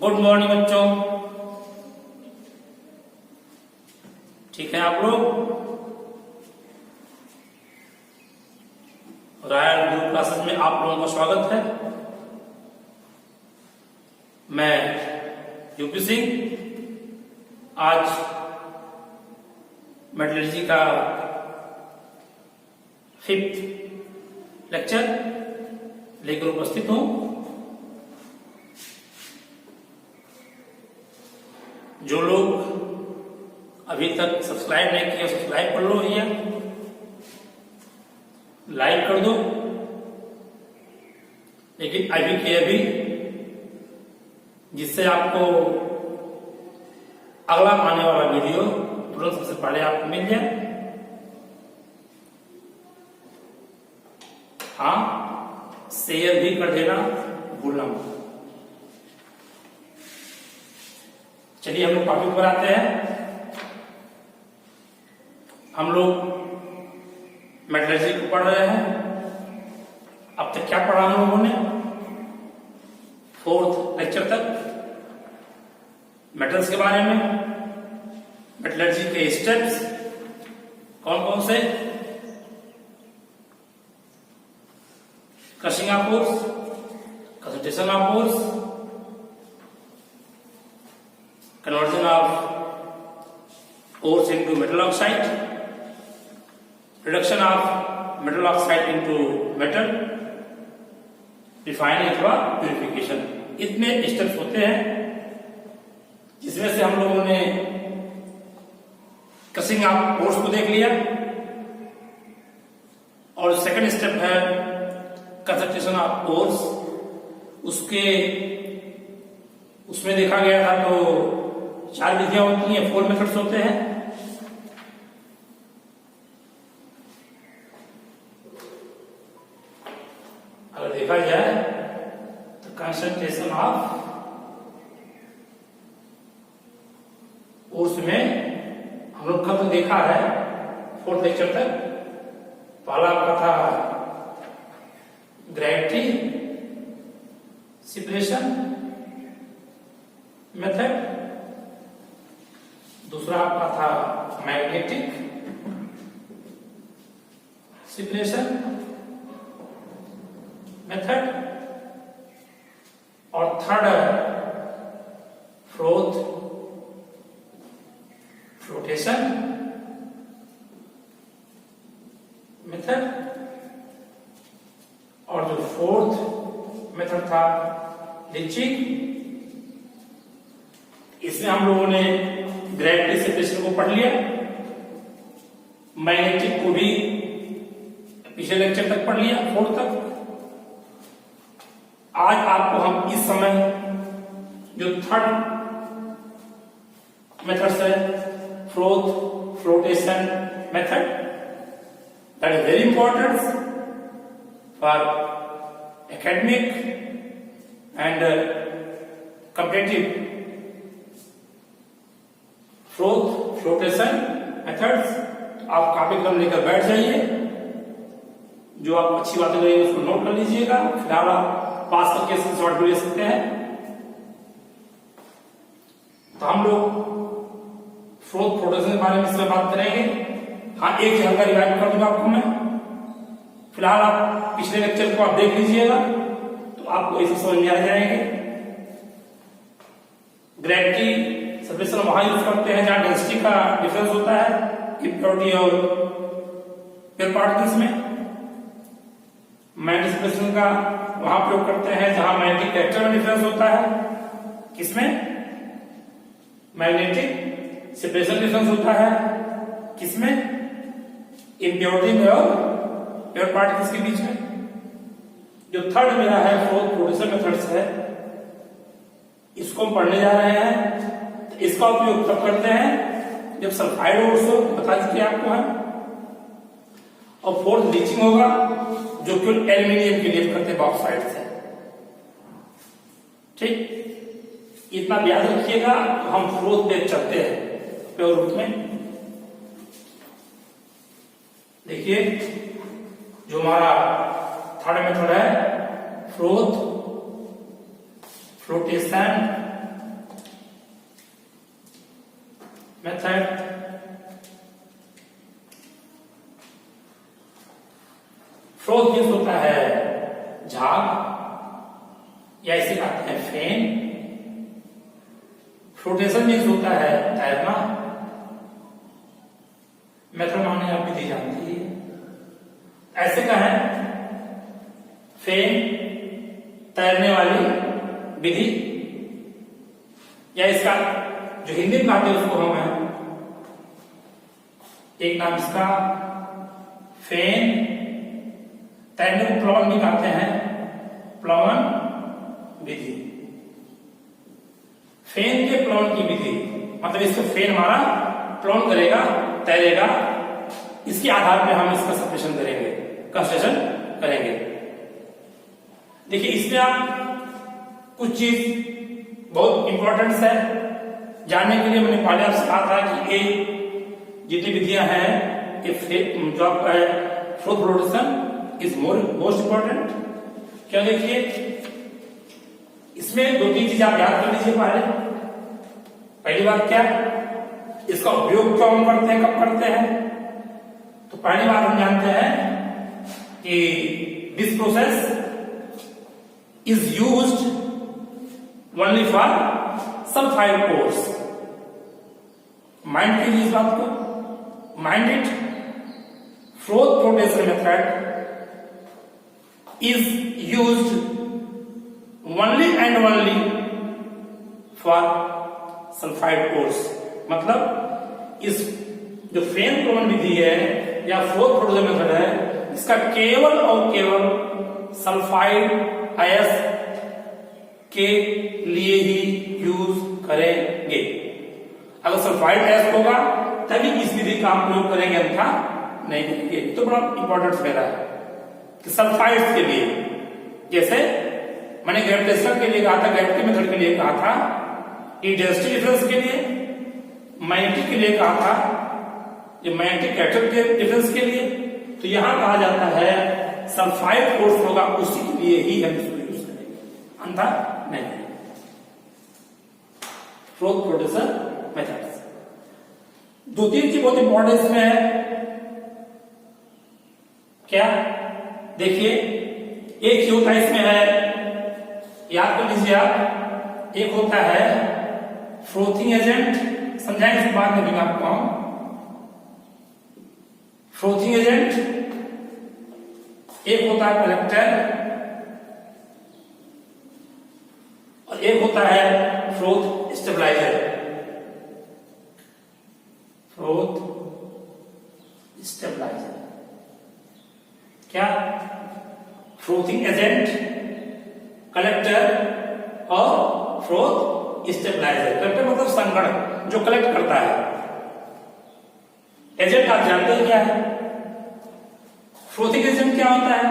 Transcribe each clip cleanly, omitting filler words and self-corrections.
Good morning बच्चों। ठीक है आप लोग? रॉयल ग्रुप क्लासेस में आप लोगों का स्वागत है। मैं यूपी सिंह आज मेटलर्जी का 5th लेक्चर लेकर उपस्थित हूं। जो लोग अभी तक सब्सक्राइब नहीं किया सब्सक्राइब कर लो भैया, लाइक कर दो। लेकिन अभी के अभी, जिससे आपको अगला आने वाला वीडियो तुरंत सबसे पहले आपको मिल जाए। हाँ, शेयर भी कर देना भूलना मत। चलिए हम लोग टॉपिक पर आते हैं। हम लोग मेटलर्जी को पढ़ रहे हैं। अब तक क्या पढ़ा हम लोगों ने? 4th लेक्चर तक मेटल्स के बारे में, मेटलर्जी के स्टेप्स कौन कौन से, crushing of ores, concentration of ores, conversion of ores into metal oxide, reduction of metal oxide into metal, refining अथवा प्यूरिफिकेशन, इतने स्टेप्स होते हैं। जिसमें से हम लोगों ने क्रशिंग ऑफ ओर्स को देख लिया और सेकंड स्टेप है कंसंट्रेशन ऑफ ओर्स। उसमें देखा गया था तो 4 विधियां होती हैं, 4 मेथड्स होते हैं। अगर देखा जाए तो कंसंट्रेशन ऑफ ओर्स में हम लोग कब देखा है 4th लेक्चर तक। पहला आपका था ग्रेविटी सेपरेशन मेथड, दूसरा आपका था मैग्नेटिक सेपरेशन मेथड और थर्ड फ्लोटेशन मेथड और जो 4th मेथड था लीचिंग। इसमें हम लोगों ने ग्रेविटी सेपरेशन को पढ़ लिया, मैग्नेटिक को भी पिछले लेक्चर तक पढ़ लिया 4th तक। आज आपको हम इस समय जो 3rd मेथड है flotation method, that is very important for academic and competitive flotation methods. आप कॉपी कलम लेकर बैठ जाइए, जो आप अच्छी बातें करेंगे उसको नोट कर लीजिएगा। फिलहाल आप पास करके स्क्रीनशॉट भी ले सकते हैं। तो हम लोग फ्लोटेशन के बारे में इसमें बात करेंगे। हाँ, एक चीज हल्का रिवाइज कर दूंगा आपको मैं। फिलहाल आप पिछले लेक्चर को आप देख लीजिएगा तो आपको इसे समझ में आ जाएंगे। ग्रेविटी सेपरेशन वहां यूज करते हैं जहां डेंसिटी का डिफरेंस होता है इम्प्योरिटी और प्योर पार्टिकल्स में। मैग्नेटिक सेपरेशन का वहां प्रयोग करते हैं जहां मैग्नेटिक कैरेक्टर में डिफरेंस होता है। किसमें? मैग्नेटिक सेपरेशन डिफरेंस होता है किसमें? इम्प्योरिटी में और प्योर पार्टिकल्स के बीच में। जो थर्ड मेरा है फ्लोटेशन मेथड्स है, इसको हम पढ़ने जा रहे हैं। इसका उपयोग तब करते हैं जब सल्फाइड ओर्स हो, बता दीजिए आपको है। और 4th लीचिंग होगा, जो केवल एल्यूमिनियम के लिए करते हैं बॉक्साइड से। ठीक, इतना याद रखिएगा। तो हम 4th पे चलते हैं प्योर रूप में। देखिए, जो हमारा 3rd मेथड है फ्लोटेशन मेथड। फ्रोथ मीन्स होता है झाग या इसे कहते हैं फेन। फ्लोटेशन मीन्स होता है तैरना। मेथड माने आप विधि जानती है। ऐसे का है फेन तैरने वाली विधि, या इसका जो हिंदी में कहते हैं उसको हम एक नाम इसका फेन। तैरने को प्लवन भी कहते हैं, प्लवन विधि। फेन के प्लवन की विधि मतलब इसको फेन हमारा प्लवन करेगा, तैरेगा, इसके आधार पे हम इसका सप्रेशन करेंगे, कंस्ट्रक्शन करेंगे। देखिए इसमें आप कुछ चीज बहुत इंपॉर्टेंट है जानने के लिए। मैंने पहले आपसे कहा था कि ये जितनी विधियां हैं ये जो आपका है float flotation is most important. क्या देखिए इसमें दो तीन चीज आप याद कर लीजिए। पहली बात क्या, इसका उपयोग क्यों हम करते हैं, कब करते हैं। तो पहली बात हम जानते हैं कि this process is used only for sulphide course. Mind कीजिए इस बात को, mind it. Float flotation method is used only and only for sulfide ores। मतलब इस जो फेन प्लवन विधि है या फ्लोट फ्लोटेशन मेथड है, इसका केवल और केवल सल्फाइड आयस के लिए ही यूज करेंगे। अगर सल्फाइड आयस होगा तभी इस विधि का हम प्रयोग करेंगे, अन्यथा नहीं करेंगे। तो बड़ा इंपॉर्टेंट मेरा है कि सल्फाइड्स के लिए, जैसे मैंने ग्रेविटेशनल के लिए कहा था, ग्रेविटी मेथड के लिए कहा था, इंटेंसिटी डिफरेंस के लिए, मैग्नेटिक के लिए कहा था, ये मैग्नेटिक कैरेक्टर डिफरेंस के लिए। तो यहां कहा जाता है सल्फाइड फोर्स होगा उसी के लिए ही हम इसको यूज करेंगे, अन्यथा नहीं। फ्लोट फ्लोटेशन मेथड्स दो तीन चीज बहुत इंपॉर्टेंट इसमें है। क्या देखिए एक ही होता है इसमें है, याद कर लीजिए आप, एक होता है फ्रोथिंग एजेंट, समझाएंगे इस बात में आपको। फ्रोथिंग एजेंट एक होता है कलेक्टर और एक होता है फ्रोथ स्टेबलाइजर। फ्रोथ स्टेबलाइजर क्या, फ्रोथिंग एजेंट, कलेक्टर और फ्रोथ स्टेबलाइजर। कलेक्टर मतलब संगणक जो कलेक्ट करता है। एजेंट आप जानते हैं क्या है, फ्रोथिंग एजेंट क्या होता है।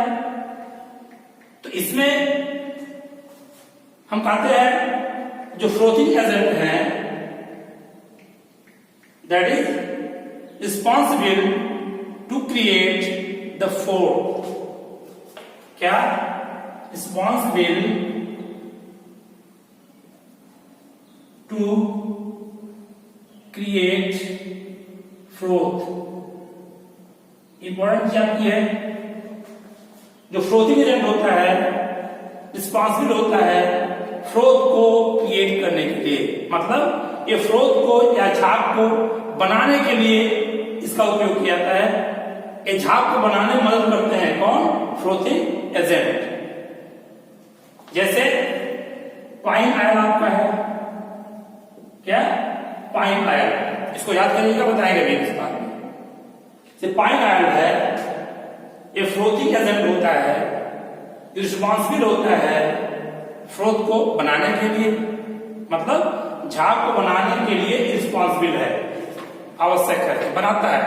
तो इसमें हम कहते हैं जो फ्रोथिंग एजेंट है that is responsible to create the froth. क्या, responsible to create froth. Important क्या की है, जो फ्रोथिंग एजेंट होता है रिस्पॉन्सिबल होता है फ्रोथ को क्रिएट करने के लिए। मतलब ये फ्रोथ को या झाग को बनाने के लिए इसका उपयोग किया जाता है। ये झाग को बनाने में मदद करते हैं कौन, फ्रोथिंग एजेंट। जैसे पाइन आयल आपका है, क्या, पाइन आयल, इसको याद करिएगा, बताएंगे भी इस बात में। पाइन आयल है, ये फ्रोथिंग एजेंट होता है, रिस्पॉन्सिबल होता है फ्रोथ को बनाने के लिए। मतलब झाग को बनाने के लिए रिस्पॉन्सिबल है, आवश्यक है, बनाता है,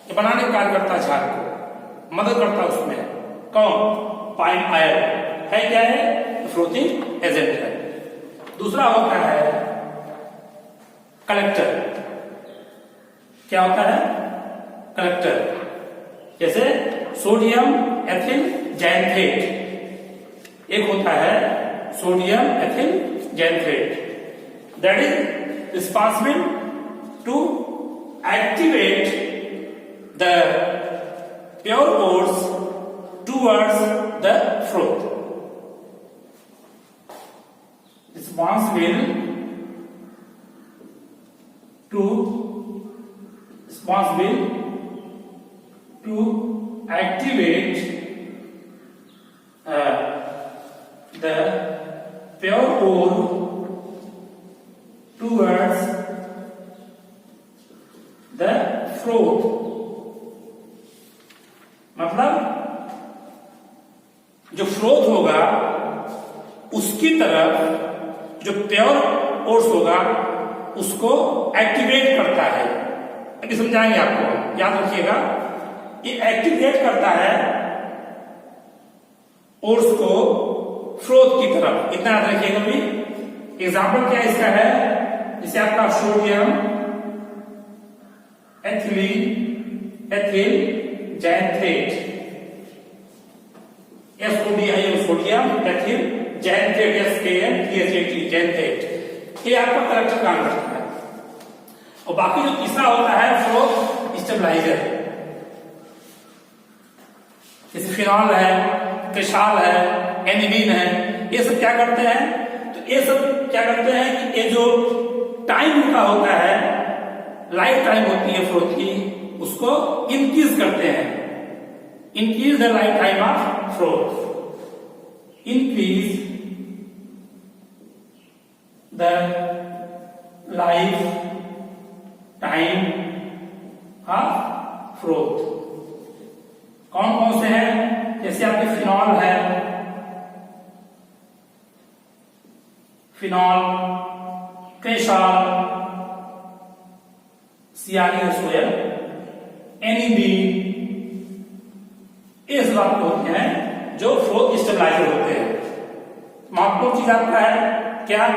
ये बनाने का कार्य करता है, झाग को मदद करता है उसमें। कौन, पाइन आयल है, क्या है, फ्रोथिंग एजेंट है। दूसरा होता है कलेक्टर। क्या होता है, कलेक्टर। जैसे सोडियम एथिल जैनथेट, एक होता है sodium ethyl xanthate that is responsible to activate the pure pores towards the froth. Responsible to activate the pure pore towards the froth. मतलब जो फ्रोथ होगा उसकी तरफ जो प्योर पोर्स होगा उसको एक्टिवेट करता है। अभी समझाएंगे आपको, याद रखिएगा। ये एक्टिवेट करता है पोर्स को फ्रोथ की तरफ, इतना याद रखिएगा। भी एग्जाम्पल क्या इसका है, जैसे आपका सोडियम एथिल जैंथेट, सोडियम एथिल जैंथेट, जैंथेट, ये आपका करेक्टर काम करता है। और बाकी जो तीसरा होता है फ्रोथ स्टेबलाइजर, जैसे फिनॉल है, क्रिसाल है, एनिलीन है, ये सब क्या करते हैं, तो ये सब क्या करते हैं कि ये जो टाइम का होता है, लाइफ टाइम होती है फ्रोथ की, उसको इंक्रीज करते हैं। Increase the lifetime of froth, increase the lifetime of froth. कौन कौन से हैं, जैसे आपके फिनॉल है, फिनॉल, क्रिसाल, सियानिक सोयल, एनिलीन, ये सब आपके होते हैं जो फ्रोथ स्टेबलाइजर होते हैं। महत्वपूर्ण चीज आपका है क्या,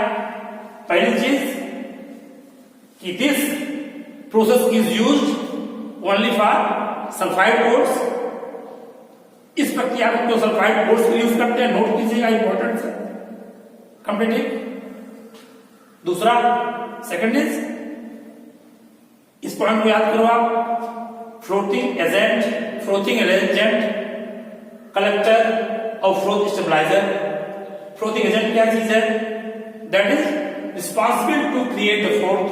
पहली चीज कि this process is used only for sulphide pores. इस प्रक्रिया को सल्फाइड पोर्स के यूज करते हैं, नोट कीजिएगा, इंपॉर्टेंट है, कंप्लीटिंग। दूसरा, सेकंड इज, इस पॉइंट को याद करो आप, फ्लोटिंग एजेंट कलेक्टर और फ्रोथ स्टेबलाइजर। फ्लोटिंग एजेंट क्या चीज है, that is responsible to create the froth,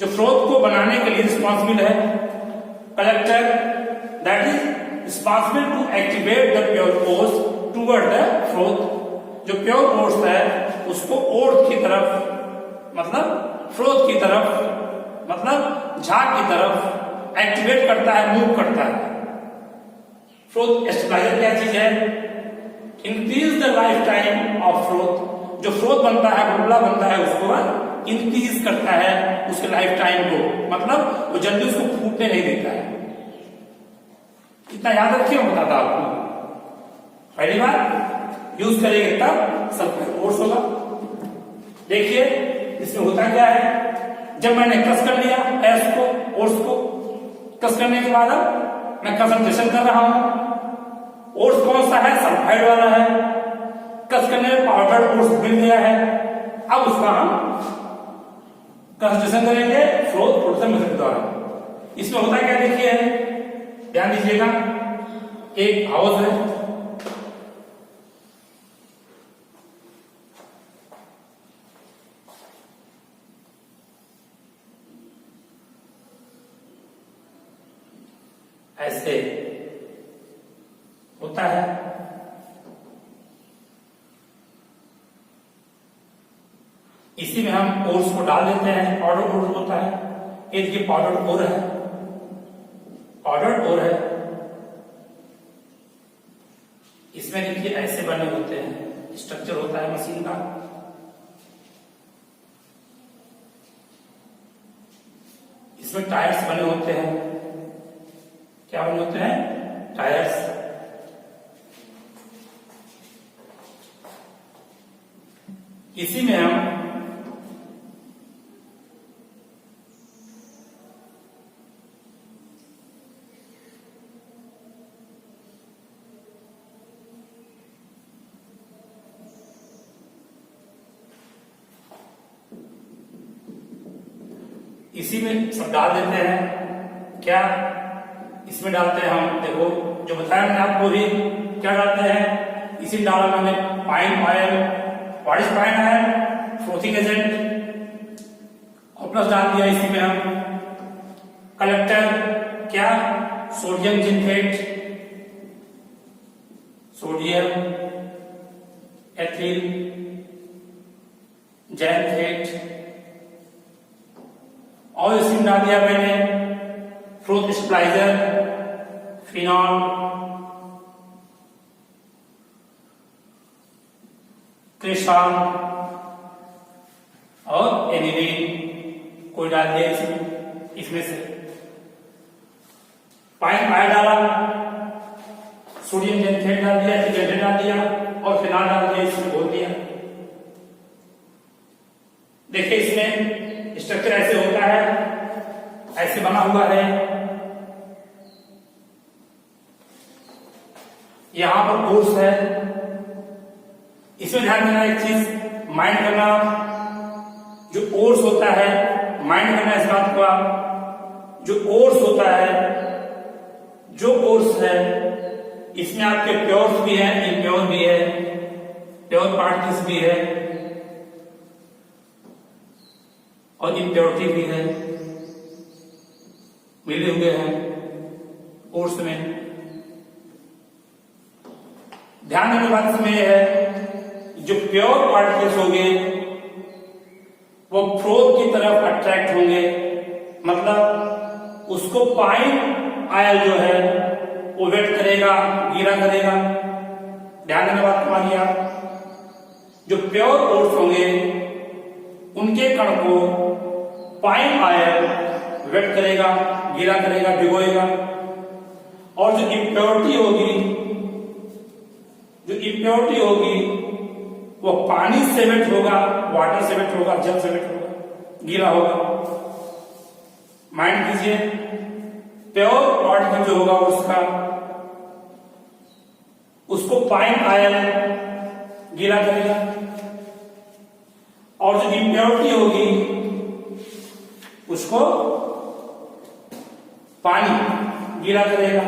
जो फ्रोथ को बनाने के लिए रिस्पॉन्सिबल है। Collector that is responsible to activate the pure pores toward the froth, जो प्योर पोर्स है उसको ओर्थ की तरफ, मतलब फ्रोथ की तरफ, मतलब झाग की तरफ एक्टिवेट करता है, मूव करता है। फ्रोथ स्टेबलाइजर क्या चीज है, increase the lifetime of froth, जो फ्रोथ बनता है, बुलबुला बनता है, उसको इंक्रीज करता है उसके लाइफ टाइम को, मतलब वो जल्दी उसको फूटने नहीं देता है। इतना याद रखिए, मैं बताता आपको। पहली बार यूज करेंगे तब सल्फाइड पोर्स होगा। देखिए इसमें होता क्या है, जब मैंने कस कर लिया एस को, ओर्स को कस करने के बाद अब मैं कंसंट्रेशन कर रहा हूं। ओर्स कौन सा है, सल्फाइड वाला है। कस करने में पाउडर ओर्स मिल गया है। अब उसका हम कंसंट्रेशन करेंगे फ्रोथ प्रोडक्शन मेथड द्वारा। इसमें होता क्या, देखिए ध्यान दीजिएगा, एक हाउस है, ऐसे होता है। इसी में हम ओर्स को डाल देते हैं, पाउडर ओर्स होता है। ये देखिए पाउडर ओर है, पाउडर ओर है। इसमें देखिए ऐसे बने होते हैं, स्ट्रक्चर होता है मशीन का। इसमें टायर्स बने होते हैं, क्या बने होते हैं, टायर्स। इसी में हम इसी में सब डाल देते हैं। क्या इसमें डालते हैं हम, देखो जो बताया मैंने आपको भी, क्या डालते हैं, इसी में डाला मैंने pine oil. What is pine oil? Frothing agent. और प्लस डाल दिया इसी में हम कलेक्टर, क्या, sodium xanthate, sodium ethyl xanthate. और इसमें डाल दिया मैंने फ्रूट स्टेबलाइजर, फिनॉल, क्रिस्टॉल और एनिलीन कोई डाल दिया इसमें से। पाइन ऑयल डाला, सोडियम जेनफेट डाल दिया, एथिल डाल दिया और फिनॉल डाल दिया, इसमें घोल दिया। देखिए इसमें स्ट्रक्चर ऐसे होता है, ऐसे बना हुआ है। यहां पर कोर्स है। इसमें ध्यान देना एक चीज, माइंड करना, जो ओर्स होता है, माइंड करना इस बात को आप, जो ओर्स होता है, जो ओर्स है, इसमें आपके प्योर्स भी है, इम्प्योर भी है, प्योर पार्टिकल्स भी है और इम्प्योरिटी भी है, मिले हुए हैं ओर्स में। ध्यान देने बात इसमें यह है, जो प्योर पार्टिकल्स होंगे वो फ्रोथ की तरफ अट्रैक्ट होंगे, मतलब उसको पाइन आयल जो है वो वेट करेगा, गीला करेगा। ध्यान देने बात हमारी आप, जो प्योर ओर्स होंगे उनके कण को पाइन आयल वेट करेगा, गीला करेगा, भिगोएगा। और जो इम्प्योरिटी होगी वो पानी से वेट होगा, वाटर से वेट होगा, जल से वेट होगा, गीला होगा। माइंड कीजिए, प्योर पार्टिकल जो होगा उसको पाइन आयल गीला करेगा और जो इम्प्योरिटी होगी उसको पानी गीला करेगा।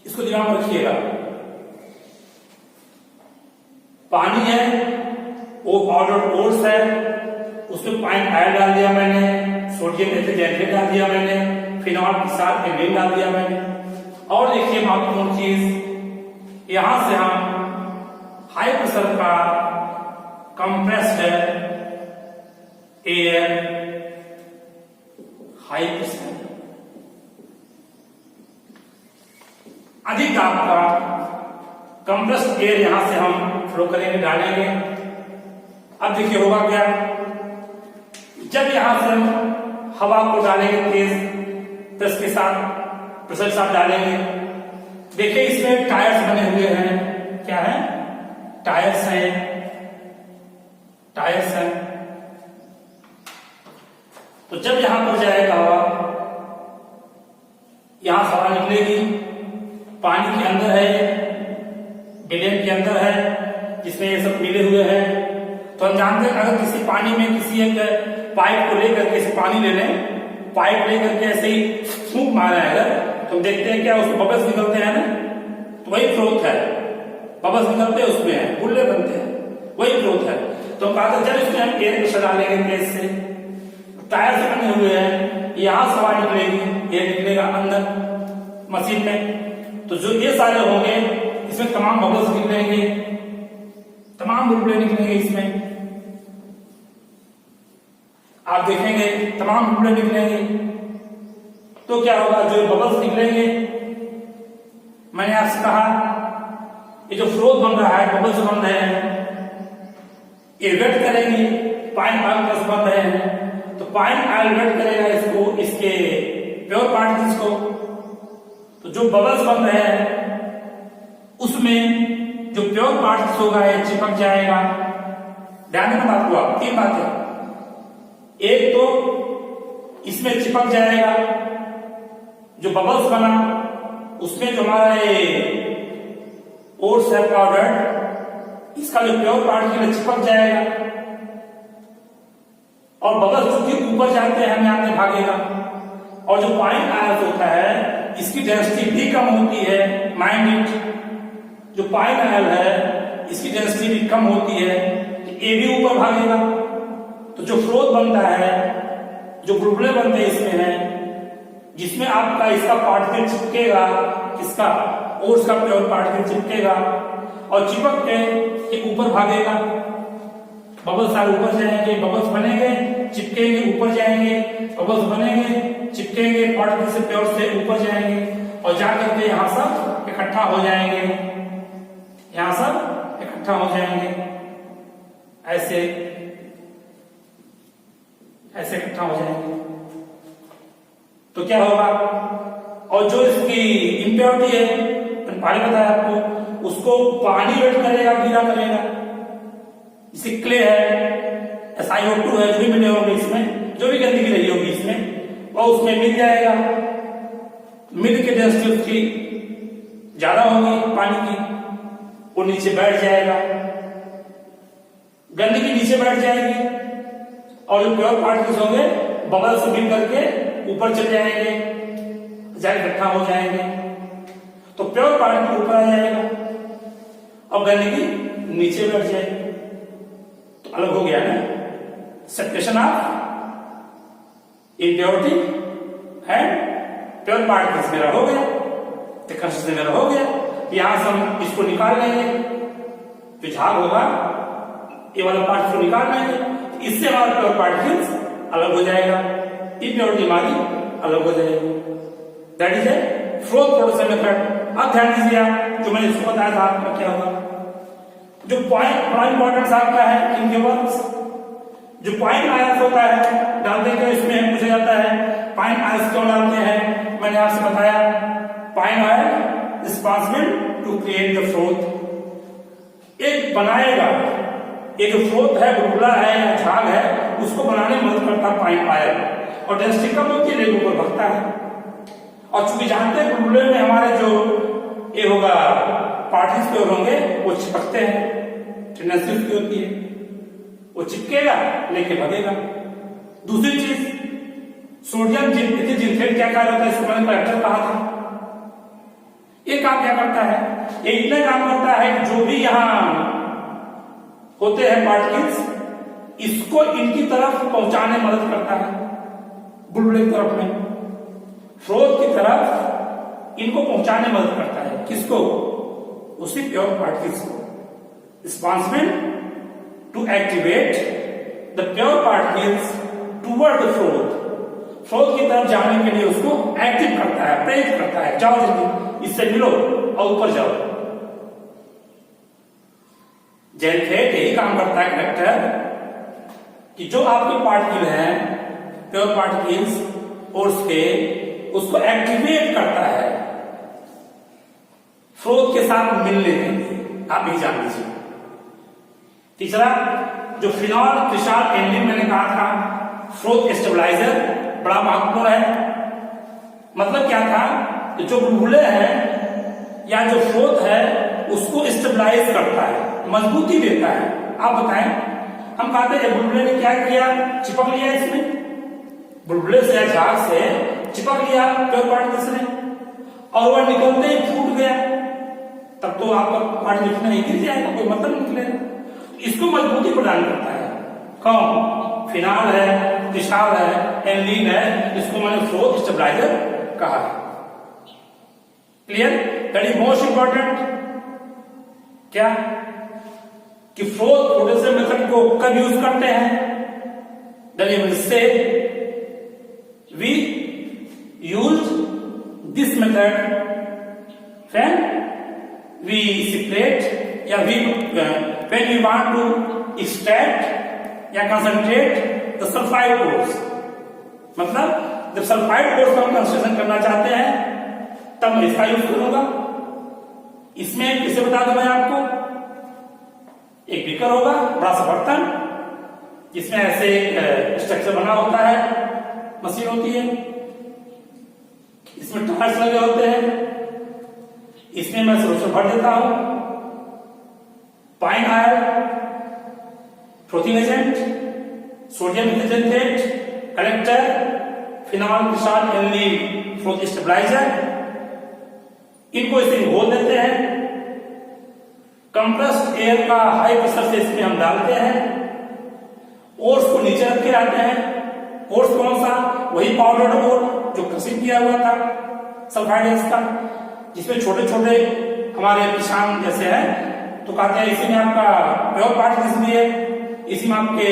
इसको ध्यान में रखिएगा। पानी है वो पाउडर ओट्स है, उसमें पाइन आयल डाल दिया मैंने, सोडियम एथिल डाल दिया मैंने, फिनॉल के साथ एनिलीन डाल दिया मैंने। और देखिए महत्वपूर्ण चीज, यहां से हम हाई प्रेशर का कंप्रेस्ड एयर, हाई प्रेशर अधिक दाब का कंप्रेस्ड एयर यहां से हम फ्लो करेंगे, डालेंगे। अब देखिए होगा क्या, जब यहां से हम हवा को डालेंगे तेज प्रेस के साथ, प्रेशर के साथ डालेंगे। देखिए इसमें टायर्स बने हुए हैं, क्या है, टायर्स हैं, टायर्स हैं। तो जब यहां पर जाएगा हवा, यहां से हवा निकलेगी, पानी के अंदर है, बिलियन के अंदर है, जिसमें ये सब मिले हुए हैं। तो हम जानते हैं अगर किसी पानी में किसी एक पाइप को लेकर के, ऐसे पानी ले लें, पाइप लेकर के ऐसे ही फूंक मारा है अगर, तो हम देखते हैं क्या उसमें बबल्स निकलते हैं ना, तो वही फ्रोथ है, बबल्स निकलते हैं उसमें है, बुल्ले बनते हैं, वही फ्रोथ है। तो हम कहते हैं जब इसमें हम एयर प्रेशर डालेंगे तेज से, टायर से बने हुए हैं, यहां से हवा निकलेगी, ये निकलेगा अंदर मशीन में। तो जो ये सारे होंगे इसमें तमाम बबल्स निकलेंगे, तमाम बुलबुले निकलेंगे इसमें, आप देखेंगे तमाम बुलबुले निकलेंगे। तो क्या होगा, जो बबल्स निकलेंगे, मैंने आपसे कहा ये जो फ्रोथ बन रहा है, बबल्स बन रहे हैं, ये वेट करेंगे, पाइन ऑयल प्लस बन रहे हैं, तो पाइन ऑयल वेट करेगा इसको, इसके प्योर पार्टिकल्स को। तो जो बबल्स बन रहे हैं उसमें जो प्योर पार्टिकल्स होगा ये चिपक जाएगा। ध्यान देना बात को आप, तीन बातें, एक तो इसमें चिपक जाएगा, जो बबल्स बना उसमें जो हमारा ये ओट्स है पाउडर, इसका जो प्योर पार्टिकल चिपक जाएगा और बबल्स चूंकि ऊपर जाते हैं हम यहाँ से भागेगा। और जो पॉइंट आयत होता है इसकी डेंसिटी भी कम होती है, माइंड इट। जो पॉइंट आयल है इसकी डेंसिटी भी कम होती है, ए भी ऊपर भागेगा। तो जो फ्लोथ बनता है, जो बुलबुले बनते हैं इसमें है, जिसमें आपका इसका पार्टिकल चिपकेगा, किसका, ओट्स का प्योर पार्टिकल चिपकेगा और चिपक के एक ऊपर भागेगा। बबल्स सारे ऊपर जाएंगे, बबल्स बनेंगे, चिपकेंगे, ऊपर जाएंगे, बबल्स बनेंगे, चिपकेंगे, पार्टिकल से प्योर से ऊपर जाएंगे और जाकर के यहाँ सब इकट्ठा हो जाएंगे, यहाँ सब इकट्ठा हो जाएंगे, ऐसे ऐसे इकट्ठा हो जाएंगे। तो क्या होगा, और जो इसकी इम्प्योरिटी है, मैंने पहले बताया आपको, उसको पानी वेट करेगा, गीला करेगा। जैसे क्ले है, SiO2 है, जो भी मिले होंगे इसमें, जो भी गंदगी रही होगी इसमें, वो उसमें मिल जाएगा। मिल के डेंसिटी उसकी ज्यादा होगी पानी की, वो नीचे बैठ जाएगा, गंदगी नीचे बैठ जाएगी और जो प्योर पार्टिकल्स होंगे बबल से मिल करके ऊपर चले जाएंगे, जाके इकट्ठा हो जाएंगे। तो प्योर पार्टिकल ऊपर आ जाएगा और गंदगी नीचे बैठ जाएगी। तो अलग हो गया ना, separation of impurity and pure particles मेरा हो गया, कंसिस्टेंसी मेरा हो गया। यहां से हम इसको निकाल लेंगे, जो झाग होगा ये वाला पार्ट को निकाल लेंगे, इससे हमारा प्योर पार्टिकल्स अलग हो जाएगा, इम्प्योरिटी हमारी अलग हो जाएगी। That is A froth production method. अब ध्यान दीजिए आप, जो मैंने इसको बताया था आपका क्या होगा, जो पॉइंट बड़ा इंपॉर्टेंस आपका है इनके वर्क्स, जो पॉइंट आयस होता है डालते हैं इसमें पूछा जाता है पॉइंट आयस क्यों डालते हैं। मैंने आपसे बताया पॉइंट आयस responsible to create the froth, एक बनाएगा, एक फ्लोथ है, बुलबुला है या झाग है, उसको बनाने में मदद करता है पॉइंट आयस। और डेंसिटी कम होती है लेकिन ऊपर भगता है। और चूंकि जानते हैं बुलबुले में हमारे जो ये होगा पार्टिकल्स जो होंगे वो चिपकते हैं, टेंडेंसी उसकी होती है, वो चिपकेगा लेके भगेगा। दूसरी चीज सोडियम जिंथेट क्या कार्य होता है, इसको मैंने करेक्टर कहा था। ये काम क्या करता है, ये इतना काम करता है कि जो भी यहां होते हैं पार्टिकल्स, इसको इनकी तरफ पहुंचाने में मदद करता है, बुलबुले की तरफ में, फ्लोथ की तरफ इनको पहुंचाने में मदद करता है। किसको, उसी प्योर पार्टिकल्स को, responsible to activate the pure particles toward the froth, froth की तरफ जाने के लिए उसको एक्टिव करता है, प्रेरित करता है, जाओ जल्दी इससे मिलो और ऊपर जाओ। जेनथेट यही काम करता है करेक्टर, कि जो आपके पार्टिकल हैं प्योर पार्टिकल्स और उसके उसको एक्टिवेट करता है फ्लोथ के साथ मिलने के लिए। आप ही जान लीजिए। तीसरा, जो फिनॉल क्रिस्टल एनिलीन मैंने कहा था फ्लोथ स्टेबलाइजर, बड़ा महत्वपूर्ण है। मतलब क्या था, जो बुलबुले हैं या जो फ्लोथ है उसको स्टेबलाइज करता है, मजबूती देता है। आप बताएं, हम कहते हैं बुलबुले ने क्या किया, चिपक लिया, इसमें बुलबुले से या झाग से चिपक लिया प्योर पार्टिकल्स ने, और वह निकलते ही फूट गया, तब तो आपका पार्टिकल नहीं गिर जाएगा, कोई मतलब निकलेगा। इसको मजबूती प्रदान करता है कौन, फिनॉल है, क्रिस्टल है, एनिलीन है, इसको मैंने फ्लोथ स्टेबलाइजर कहा है। Clear, that is most important. क्या कि फ्लोथ प्रोडक्शन मेथड को कब यूज करते हैं, दैट इज से we use this method when we separate या when we want to extract या concentrate the sulfide course। मतलब जब सल्फाइड कोर्स का हम कंस्ट्रक्शन करना चाहते हैं तब मैं इसका यूज करूंगा। इसमें किसे बता दूं मैं आपको, एक बीकर होगा, बड़ा सा बर्तन, जिसमें ऐसे स्ट्रक्चर बना होता है, मशीन होती है, इसमें टायर्स लगे होते हैं, इसमें मैं सॉल्यूशन भर देता हूं, pine oil, floating agent, sodium ethyl xanthate, collector, phenol crystal एल्निल फ्लोथ स्टेबलाइजर, इनको इसे घोल देते हैं। कंप्रेस्ड एयर का हाई प्रेशर से इसमें हम डालते हैं और उसको नीचे रख के आते हैं। ओर्स कौन सा? वही पाउडर्ड ओर जो क्रशिंग किया हुआ था सल्फाइड का, जिसमें छोटे छोटे हमारे किसान जैसे हैं तो कहते हैं इसी में आपका प्योर पार्टिकल्स भी है, इसी में आपके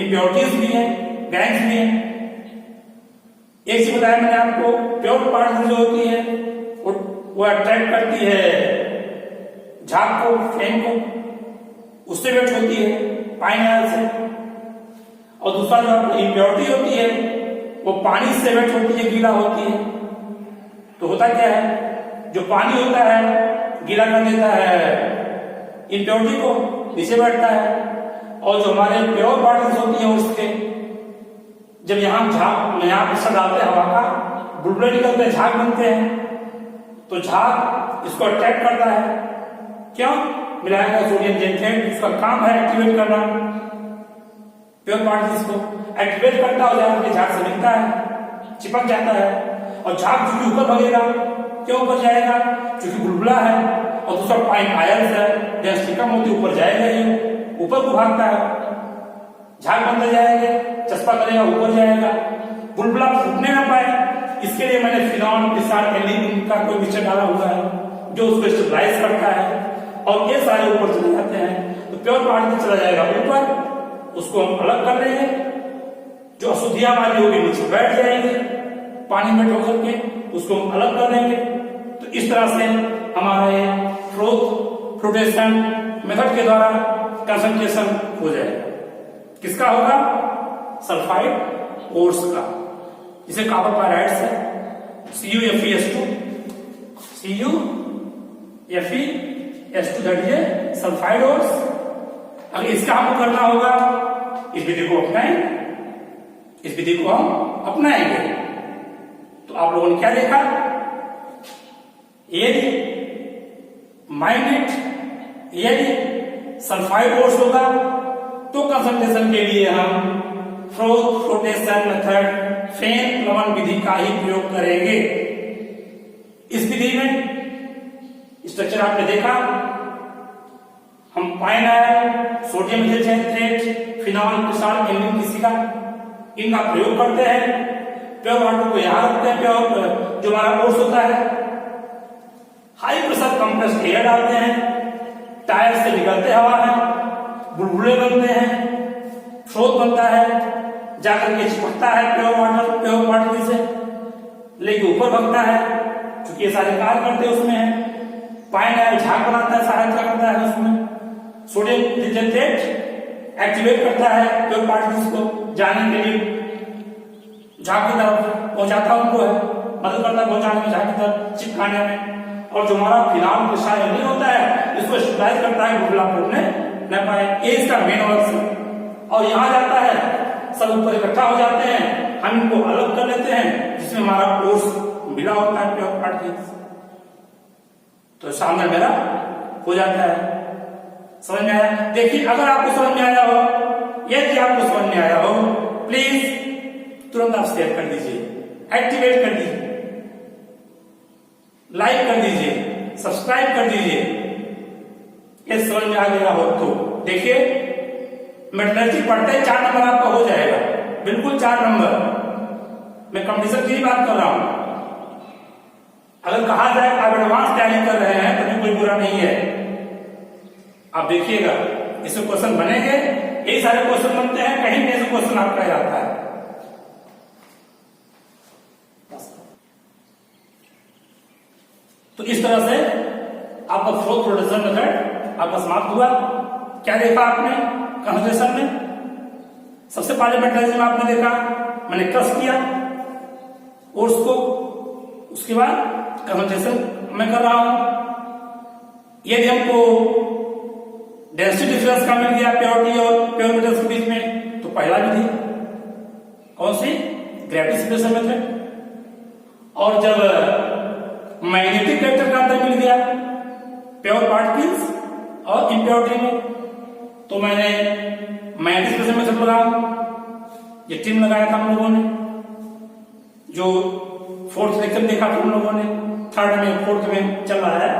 इम्प्योरिटीज भी है, गैंग्स भी है। एक चीज बताया मैंने आपको, प्योर पार्टिकल जो होती है वो अट्रैक्ट करती है झाग को, फ्लेम को, उससे वेट होती है पाइन ऑयल से। और दूसरा जो आपकी इम्प्योरिटी होती है वो पानी से वेट होती है, गीला होती है। तो होता क्या है, जो पानी होता है गीला कर देता है इम्प्योरिटी को, नीचे बैठता है। और जो हमारे प्योर पार्टिकल्स होती है उसके जब यहाँ प्रेशर डालते हैं हवा का, बुलबुले निकलते हैं, झाग बनते हैं, तो झाग इसको अट्रैक्ट करता है। क्यों? मिलाएगा सोडियम जेंथेट, इसका काम है एक्टिवेट करना प्योर पार्टिकल्स को, एक्टिवेट करता हो जाकर झाग से मिलता है, चिपक जाता है। और झाग चूंकि ऊपर भगेगा, क्यों ऊपर जाएगा? क्योंकि बुलबुला है और दूसरा पाइन आयल्स है, डेंसिटी कम होती है, ऊपर जाएगा ही, ऊपर को भागता है, झाग बनते जाएंगे, चस्पा करेगा, ऊपर जाएगा, बुलबुला फूटने ना पाए। इसके लिए मैंने फिनॉल क्रिस्टल एल्निल का कोई मिक्सचर डाला हुआ है जो उसको स्टेबलाइज करता है और ये सारे ऊपर चले जाते हैं। तो प्योर पार्टिकल चला जाएगा ऊपर, उसको हम अलग कर लेंगे, जो अशुद्धियां हमारी होगी नीचे बैठ जाएंगे पानी में ठोकर के, उसको हम अलग कर देंगे। तो इस तरह से हमारे फ्लोटेशन मेथड के द्वारा कंसंट्रेशन हो जाएगा। किसका होगा? सल्फाइड ओर्स का, जिसे कॉपर क्लोराइड से CuFeS2 that is sulphide ores. अगर इसका हमको करना होगा, इस विधि को अपनाएंगे, इस विधि को हम अपनाएंगे। तो आप लोगों ने क्या देखा? यदि माइनेट यदि सल्फाइड ओर्स होगा तो कंसंट्रेशन के लिए हम फ्लोटेशन मेथड फेन प्लवन विधि का ही प्रयोग करेंगे। इस विधि में स्ट्रक्चर आपने देखा, हम pine oil, sodium ethyl xanthate, phenol crystal एल्निल किसी का, इनका प्रयोग करते हैं। प्योर वाटर को यहां रखते हैं, प्योर जो हमारा ओर्स होता है, हाई प्रेशर कंप्रेस्ड एयर डालते हैं, टायर से निकलते हवा है, बुलबुले बनते हैं, फ्लोथ बनता है, जाकर के चिपकता है प्योर वाटर से, लेके ऊपर भगता है, क्योंकि ये सारे कार्य करते उसमें है। पाइन आयल झाग बनाता है, सहायता करता है उसमें। सोडियम इथेजेंटेट एक्टिवेट करता है प्योर पार्टिकल्स को जाने के लिए, झाग की तरफ पहुंचाता उनको है, मदद करता है पहुंचाने में, झाग की तरफ चिपकाने में। और जो हमारा फिनॉल क्रिस्टल एल्निल होता है, इसको स्टेबलाइज करता है, बुलबुला फूटने न पाए। ये इसका मेन वर्क है। और यहाँ जाता है, सब ऊपर इकट्ठा हो जाते हैं, हम इनको अलग कर लेते हैं, जिसमें हमारा ओर्स मिला होता है प्योर पार्टिकल्स। तो सामने मेरा हो जाता है। समझ में आया? देखिए, अगर आपको समझ में आया हो, यदि आपको समझ में आया हो, प्लीज तुरंत आप शेयर कर दीजिए, एक्टिवेट कर दीजिए, लाइक कर दीजिए, सब्सक्राइब कर दीजिए। ये समझ में आ गया हो तो देखिए, मेटलर्जी पढ़ते ही 4 नंबर आपका हो जाएगा, बिल्कुल 4 नंबर। मैं कंपटीशन की बात कर रहा हूं। अगर कहा जाए आप एडवांस तैयारी कर रहे हैं तो भी कोई बुरा नहीं है। आप देखिएगा, इससे क्वेश्चन बनेंगे, यही सारे क्वेश्चन बनते हैं, कहीं भी ऐसे क्वेश्चन आपका आता है। तो इस तरह से आपका फ्लोथ फ्लोटेशन मेथड आपका समाप्त हुआ। क्या देखा आपने कंसंट्रेशन में? सबसे पहले मेटलर्जी में आपने देखा, मैंने क्रश किया ओर्स को, उसके बाद कंसंट्रेशन मैं कर रहा हूं। यदि हमको डेंसिटी डिफरेंस का मिल गया प्योरिटी और प्योर मेटल्स के बीच में, तो पहला विधि कौन सी? Gravity separation method. और जब मैग्नेटिक वेक्टर का अंतर मिल गया प्योर पार्टिकल्स और इम्प्योरिटी में, तो मैंने मैग्नेटिक सेपरेशन मेथड लगाया। ये टिम लगाया था हम लोगों ने, जो फोर्थ लेक्चर देखा था हम लोगों ने, थर्ड में फोर्थ में चल रहा है।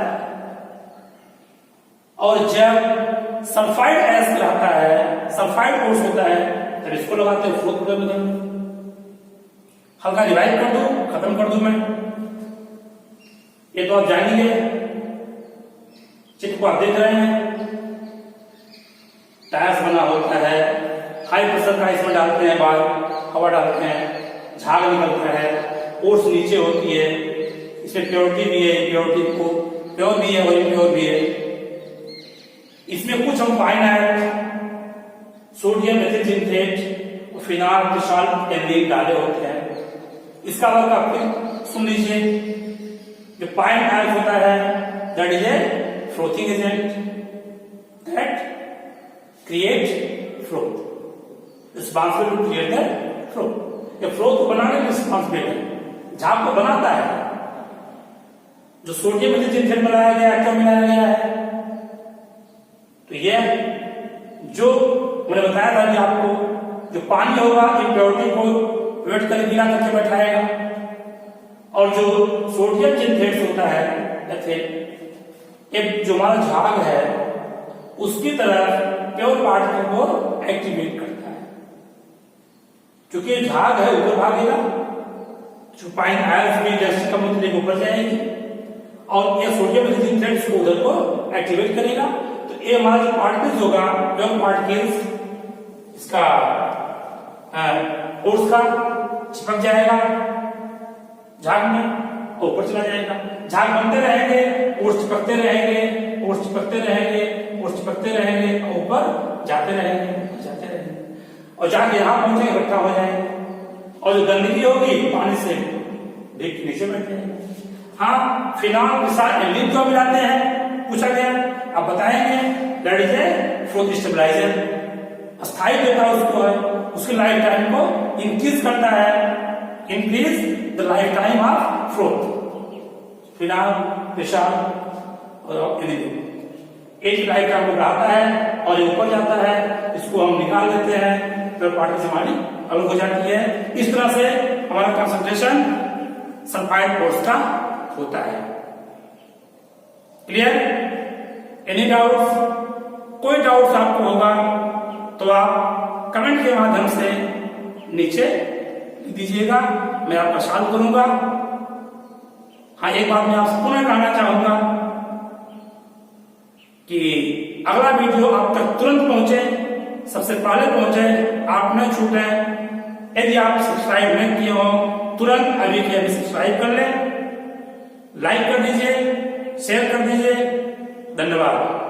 और जब सल्फाइड एस रहता है, सल्फाइड कोर्स होता है, तब इसको लगाते हैं फोर्थ में। हल्का रिवाइव कर दो, खत्म कर दू मैं, ये तो आप जानिए, चित्र को आप देख रहे हैं, टायर्स बना होता है, हाई प्रेशर का इसमें डालते हैं, बाद हवा डालते हैं, झाग निकलता है, ओर्स नीचे होती है, इसमें प्योरिटी भी है, प्योरिटी को प्योर भी है और इम्प्योर भी है। इसमें कुछ हम फाइनाइट सोडियम मेथिल सिंथेट और फिनाल क्रिस्टल एल्डिहाइड डाले होते हैं। इसका वर्क आप फिर सुन लीजिए। जो पाइन आयल होता है that is a frothing agent that create froth, responsible to create the froth. ये फ्रोथ को बनाने की रिस्पॉन्सिबल है, झाग को बनाता है। जो सोडियम मेथिल सिंथेट बनाया गया है, क्यों बनाया गया है? तो ये जो मैंने बताया था कि आपको जो पानी होगा इम्प्योरिटी को वेट कर गिरा करके बैठाएगा, और जो सोडियम सिंथेट होता है एक जो हमारा झाग है उसकी तरफ प्योर पार्टिकल को एक्टिवेट करता है। क्योंकि झाग है ऊपर भागेगा, जो पाइन आयल्स भी जैसे कम होते ऊपर जाएगी, और ये सोडियम सिंथेट को उधर को एक्टिवेट करेगा। तो ये हमारा जो पार्टिकल्स होगा, प्योर पार्टिकल्स इसका कोर्स का चिपक जाएगा झाग में, ऊपर चला जाएगा। झाग बनते रहेंगे, कोर्स चिपकते रहेंगे, कोर्स चिपकते रहेंगे, कोर्स चिपकते रहेंगे, ऊपर जाते रहेंगे, जाते रहेंगे, और जाके यहाँ पहुंचे इकट्ठा हो जाएंगे। और जो गंदगी होगी पानी से देख नीचे बैठ जाएगी। हाँ, फिनाल के साथ एल्डिहाइड क्यों मिलाते हैं पूछा गया, आप बताएंगे। That is a froth stabilizer, अस्थायी देता है उसको, है उसकी लाइफ टाइम को इंक्रीज करता है, increase the lifetime of froth, phenol, पेशाब और एनिथिंग। एक लाइफ टाइम को बढ़ाता है और ये ऊपर जाता है, इसको हम निकाल देते हैं, फिर पार्टिकल से हमारी अलग हो जाती है। इस तरह से हमारा कंसंट्रेशन सल्फाइड कोर्स का होता है। क्लियर? Any doubts? कोई डाउट्स आपको होगा तो आप कमेंट के माध्यम से नीचे लिख दीजिएगा, मैं आपका सॉल्व करूंगा। हाँ, एक बात मैं आपसे पुनः कहना चाहूंगा कि अगला वीडियो आप तक तुरंत पहुंचे, सबसे पहले पहुंचे, आप न छूटे। यदि आप सब्सक्राइब नहीं किए हो तुरंत अभी के अभी सब्सक्राइब कर लें, लाइक कर दीजिए, शेयर कर दीजिए। धन्यवाद।